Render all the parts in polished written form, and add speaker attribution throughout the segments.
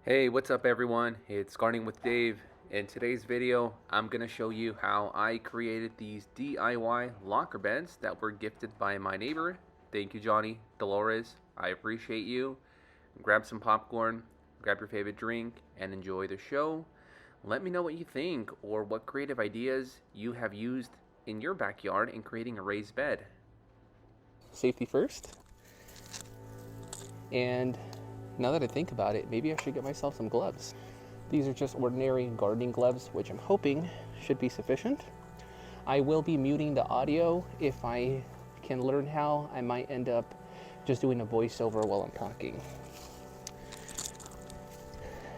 Speaker 1: Hey, what's up everyone? It's Gardening with Dave. In today's video, I'm going to show you how I created these DIY locker beds that were gifted by my neighbor. Thank you, Johnny, Dolores. I appreciate you. Grab some popcorn, grab your favorite drink, and enjoy the show. Let me know what you think or what creative ideas you have used in your backyard in creating a raised bed. Safety first. And now that I think about it, maybe I should get myself some gloves. These are just ordinary gardening gloves, which I'm hoping should be sufficient. I will be muting the audio. If I can learn how, I might end up just doing a voiceover while I'm talking.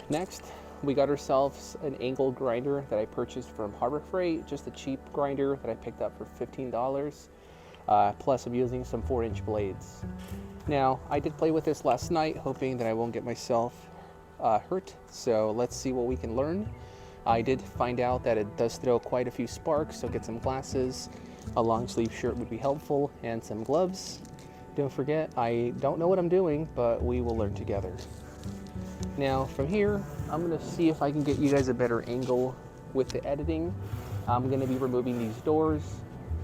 Speaker 1: Next, we got ourselves an angle grinder that I purchased from Harbor Freight, just a cheap grinder that I picked up for $15. Plus I'm using some 4-inch blades. Now, I did play with this last night, hoping that I won't get myself hurt, so let's see what we can learn. I did find out that it does throw quite a few sparks, so get some glasses, a long sleeve shirt would be helpful, and some gloves. Don't forget, I don't know what I'm doing, but we will learn together. Now, from here, I'm going to see if I can get you guys a better angle with the editing. I'm going to be removing these doors.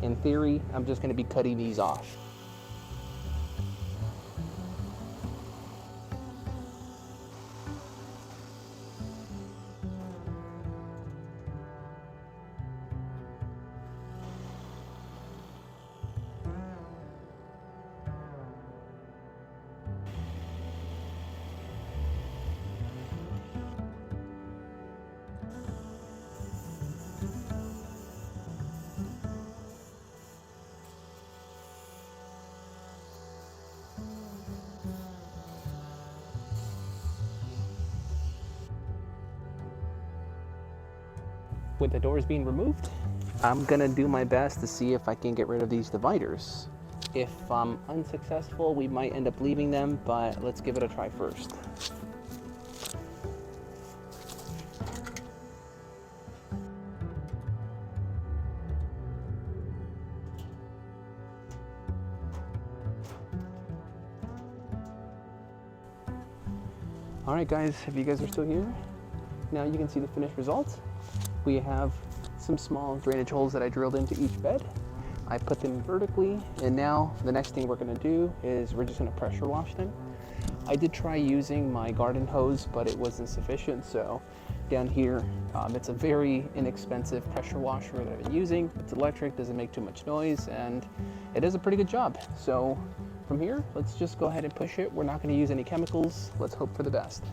Speaker 1: In theory, I'm just going to be cutting these off. With the doors being removed, I'm gonna do my best to see if I can get rid of these dividers. If I'm unsuccessful, we might end up leaving them, but let's give it a try first. All right, guys, if you guys are still here, now you can see the finished results. We have some small drainage holes that I drilled into each bed. I put them vertically, and now the next thing we're gonna do is we're just gonna pressure wash them. I did try using my garden hose, but it wasn't sufficient, so down here, it's a very inexpensive pressure washer that I've been using. It's electric, doesn't make too much noise, and it does a pretty good job. So from here, let's just go ahead and push it. We're not gonna use any chemicals. Let's hope for the best.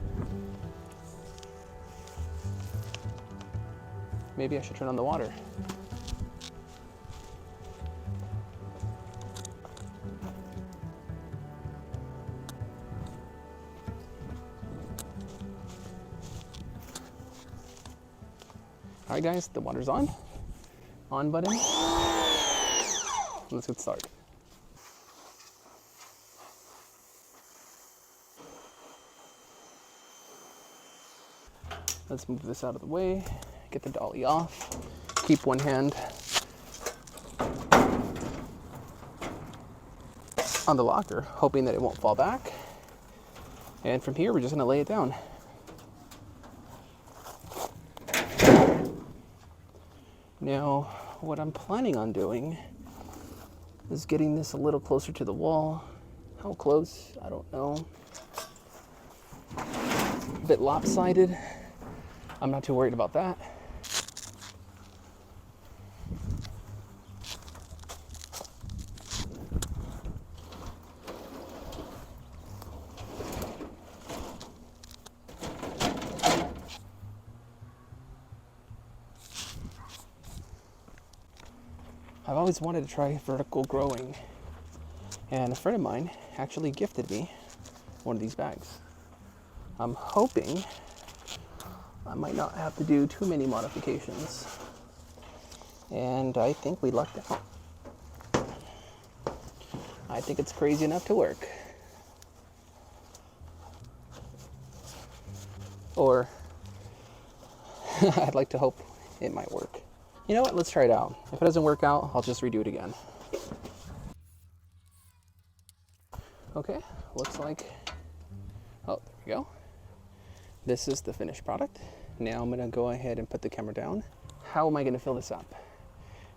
Speaker 1: Maybe I should turn on the water. All right, guys, the water's on. On button. Let's get started. Let's move this out of the way. Get the dolly off. Keep one hand on the locker, hoping that it won't fall back. And from here, we're just gonna lay it down. Now, what I'm planning on doing is getting this a little closer to the wall. How close? I don't know. A bit lopsided. I'm not too worried about that. I've always wanted to try vertical growing, and a friend of mine actually gifted me one of these bags. I'm hoping I might not have to do too many modifications, and I think we lucked out. I think it's crazy enough to work. Or I'd like to hope it might work. You know what, let's try it out. If it doesn't work out, I'll just redo it again. Okay, looks like, oh, there we go. This is the finished product. Now I'm gonna go ahead and put the camera down. How am I gonna fill this up?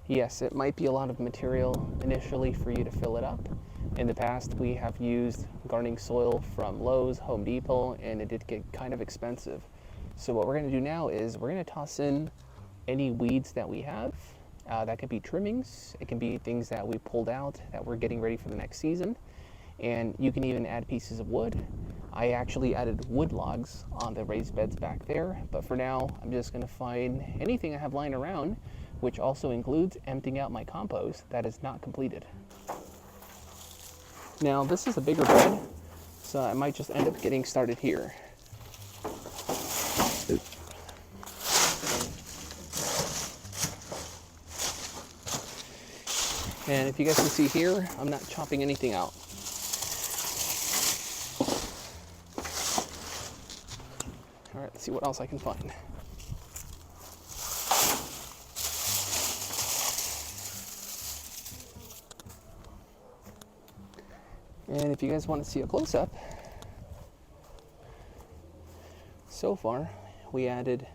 Speaker 1: Yes, it might be a lot of material initially for you to fill it up. In the past, we have used gardening soil from Lowe's, Home Depot, and it did get kind of expensive. So what we're gonna do now is we're gonna toss in any weeds that we have. That could be trimmings, it can be things that we pulled out that we're getting ready for the next season. And you can even add pieces of wood. I actually added wood logs on the raised beds back there, but for now, I'm just gonna find anything I have lying around, which also includes emptying out my compost that is not completed. Now, this is a bigger bed, so I might just end up getting started here. And if you guys can see here, I'm not chopping anything out. All right, let's see what else I can find. And if you guys want to see a close-up, so far we added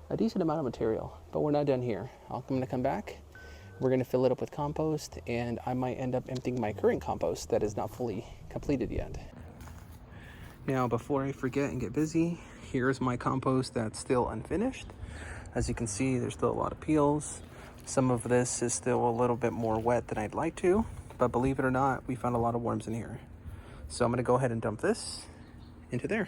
Speaker 1: a decent amount of material, but we're not done here. I'm going to come back, we're going to fill it up with compost, and I might end up emptying my current compost that is not fully completed yet. Now, before I forget and get busy, here's my compost that's still unfinished. As you can see, there's still a lot of peels. Some of this is still a little bit more wet than I'd like to, but believe it or not, we found a lot of worms in here. So I'm gonna go ahead and dump this into there.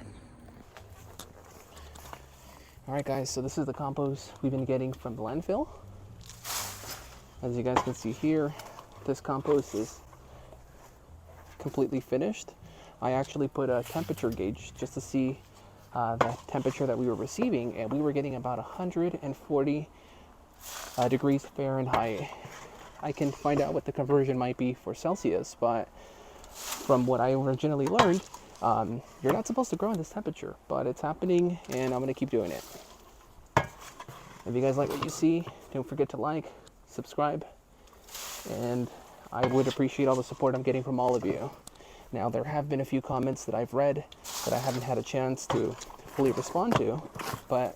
Speaker 1: All right, guys, so this is the compost we've been getting from the landfill. As you guys can see here, this compost is completely finished. I actually put a temperature gauge just to see the temperature that we were receiving, and we were getting about 140 degrees Fahrenheit. I can find out what the conversion might be for Celsius, but from what I originally learned, you're not supposed to grow in this temperature, but it's happening, and I'm gonna keep doing it. If you guys like what you see, don't forget to like, subscribe, and I would appreciate all the support I'm getting from all of you. Now, there have been a few comments that I've read that I haven't had a chance to fully respond to, but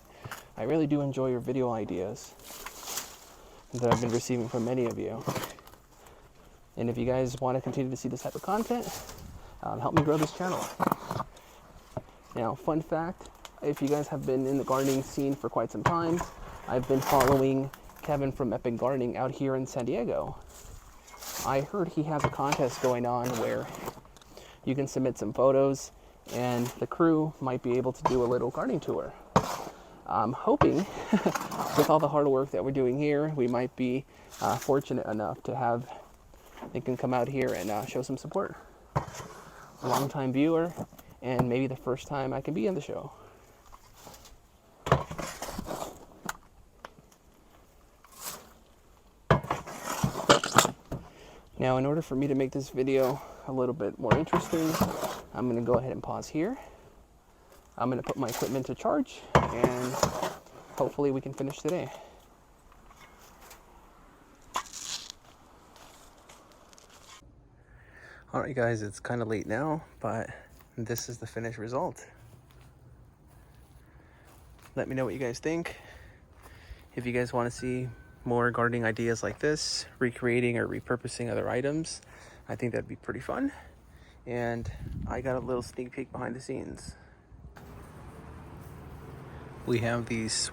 Speaker 1: I really do enjoy your video ideas that I've been receiving from many of you. And if you guys want to continue to see this type of content, help me grow this channel. Now, fun fact, if you guys have been in the gardening scene for quite some time, I've been following Kevin from Epic Gardening out here in San Diego. I heard he has a contest going on where you can submit some photos and the crew might be able to do a little gardening tour. I'm hoping with all the hard work that we're doing here, we might be fortunate enough to have they can come out here and show some support. A long-time viewer, and maybe the first time I can be on the show. Now, in order for me to make this video a little bit more interesting, I'm going to go ahead and pause here. I'm going to put my equipment to charge, and hopefully we can finish today. Alright guys, it's kind of late now, but this is the finished result. Let me know what you guys think. If you guys want to see more gardening ideas like this, recreating or repurposing other items, I think that'd be pretty fun. And I got a little sneak peek behind the scenes. We have these sweet